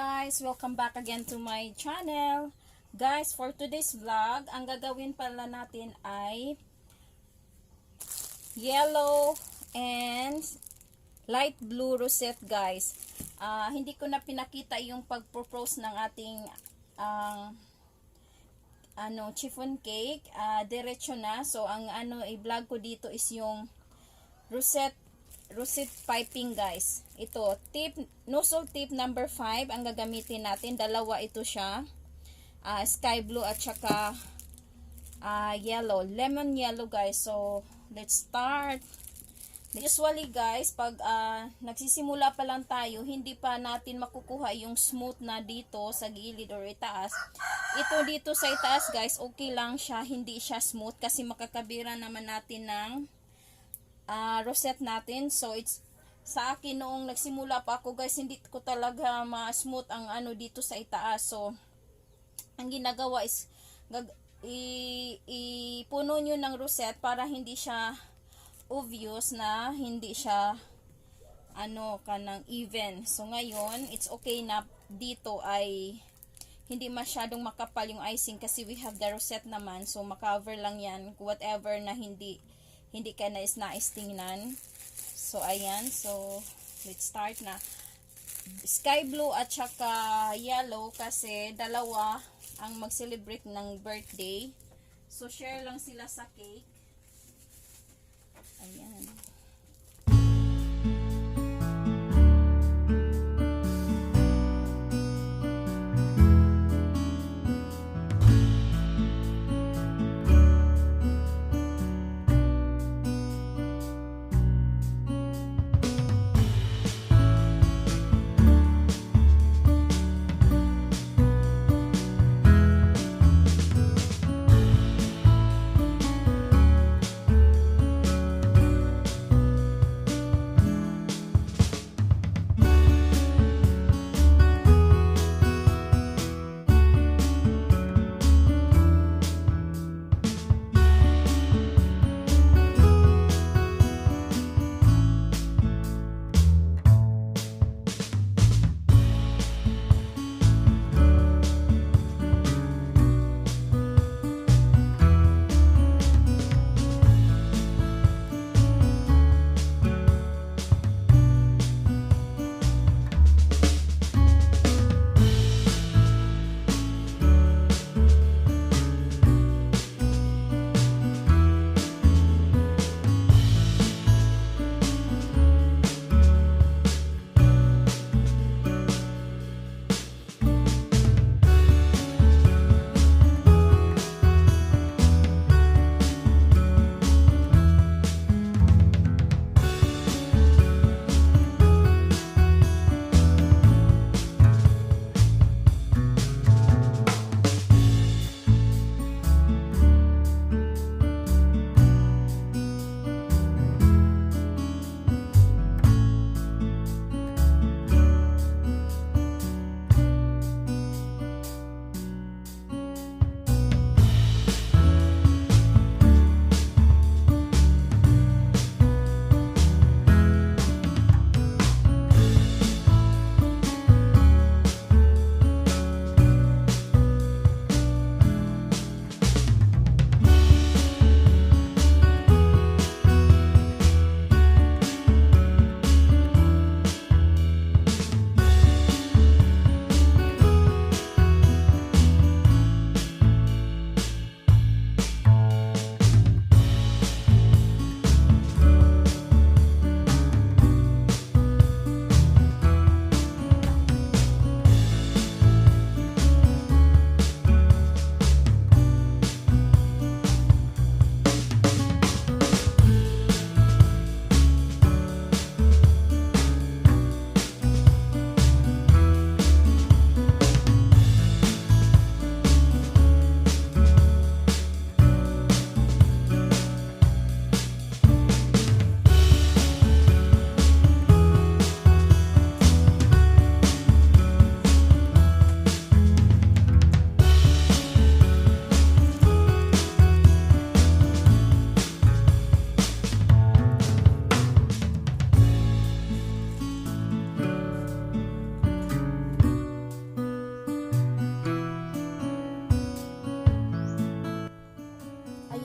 guys! Welcome back again to my channel. Guys, for today's vlog, ang gagawin pala natin ay yellow and light blue rosette, guys. Hindi ko na pinakita yung pag-propose ng ating chiffon cake. Diretso na. So, ang i-vlog ko dito is yung rosette piping, guys. Ito, nozzle tip number 5 ang gagamitin natin. Dalawa ito siya. Sky blue at saka yellow. Lemon yellow, guys. So, let's start. Usually, guys, pag nagsisimula pa lang tayo, hindi pa natin makukuha yung smooth na dito sa gilid or itaas. Ito dito sa itaas, guys, okay lang siya. Hindi siya smooth kasi makakabira naman natin ng rosette natin. So it's sa akin noong nagsimula pa ako, guys, hindi ko talaga ma-smooth ang dito sa itaas. So ang ginagawa is ipuno nyo ng rosette para hindi siya obvious na hindi siya kanang even. So ngayon it's okay na dito ay hindi masyadong makapal yung icing kasi we have the rosette naman. So makover lang yan whatever na hindi ka nais tingnan. So, ayan. So, let's start na. Sky blue at saka yellow kasi dalawa ang mag-celebrate ng birthday. So, share lang sila sa cake. Ayan.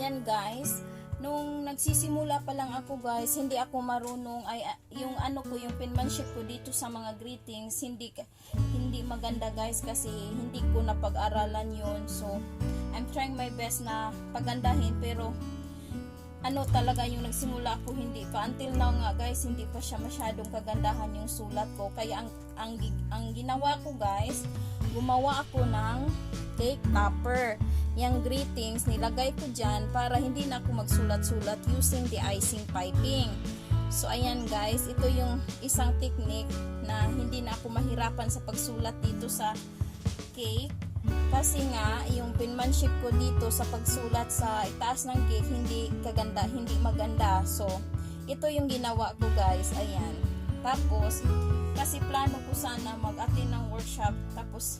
Ayan guys, nung nagsisimula pa lang ako guys, hindi ako marunong, ay yung ano ko, yung penmanship ko dito sa mga greetings, hindi maganda guys, kasi hindi ko napag-aralan yun. So I'm trying my best na pagandahin, pero ano talaga, yung nagsimula ako hindi pa, until now nga guys, hindi pa siya masyadong kagandahan yung sulat ko. Kaya ang ginawa ko guys, gumawa ako ng cake topper. Yung greetings, nilagay ko dyan para hindi na ako magsulat-sulat using the icing piping. So ayan guys, ito yung isang technique na hindi na ako mahirapan sa pagsulat dito sa cake. Kasi nga, yung penmanship ko dito sa pagsulat sa itaas ng cake, hindi maganda. So, ito yung ginawa ko guys, ayan. Tapos, kasi plano ko sana mag-attend ng workshop, tapos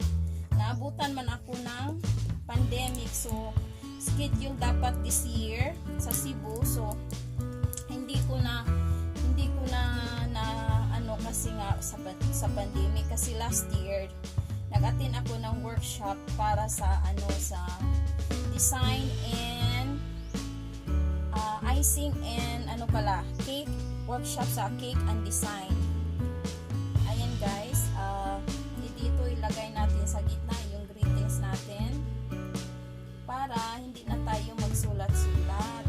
naabutan man ako ng pandemic. So, schedule dapat this year sa Cebu. So, hindi ko na ano, kasi nga sa pandemic, kasi last year nag-attend ako ng workshop para sa ano, sa design and icing and ano pala, cake workshop sa cake and design. Ayan guys, dito ilagay natin sa gitna yung greetings natin para hindi na tayo magsulat-sulat.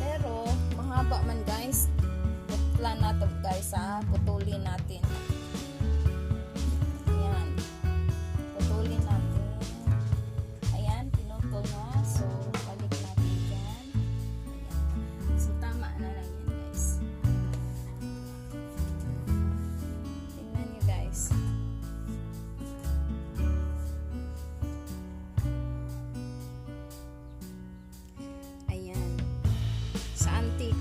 Pero mahaba man guys, putlan na to guys, putulin natin.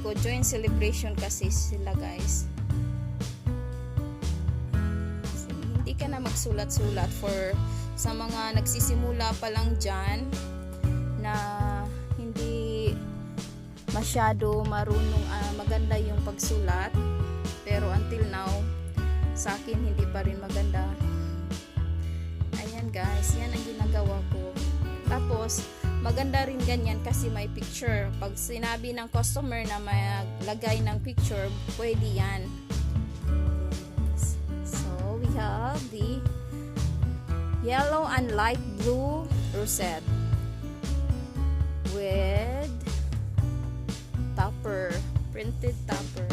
Ko joint celebration kasi sila guys. So, hindi ka na magsulat-sulat for sa mga nagsisimula pa lang dyan na hindi masyado marunong maganda yung pagsulat, pero until now sa akin hindi pa rin maganda. Ayan guys, yan ang ginagawa ko. Tapos maganda rin ganyan kasi may picture. Pag sinabi ng customer na maglagay ng picture, pwede yan. So, we have the yellow and light blue rosette with topper, printed topper.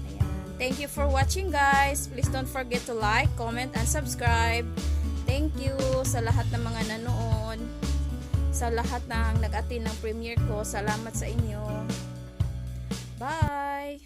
Ayan. Thank you for watching guys. Please don't forget to like, comment, and subscribe. Thank you sa lahat ng mga nanood, sa lahat ng nag-attend ng premiere ko. Salamat sa inyo. Bye!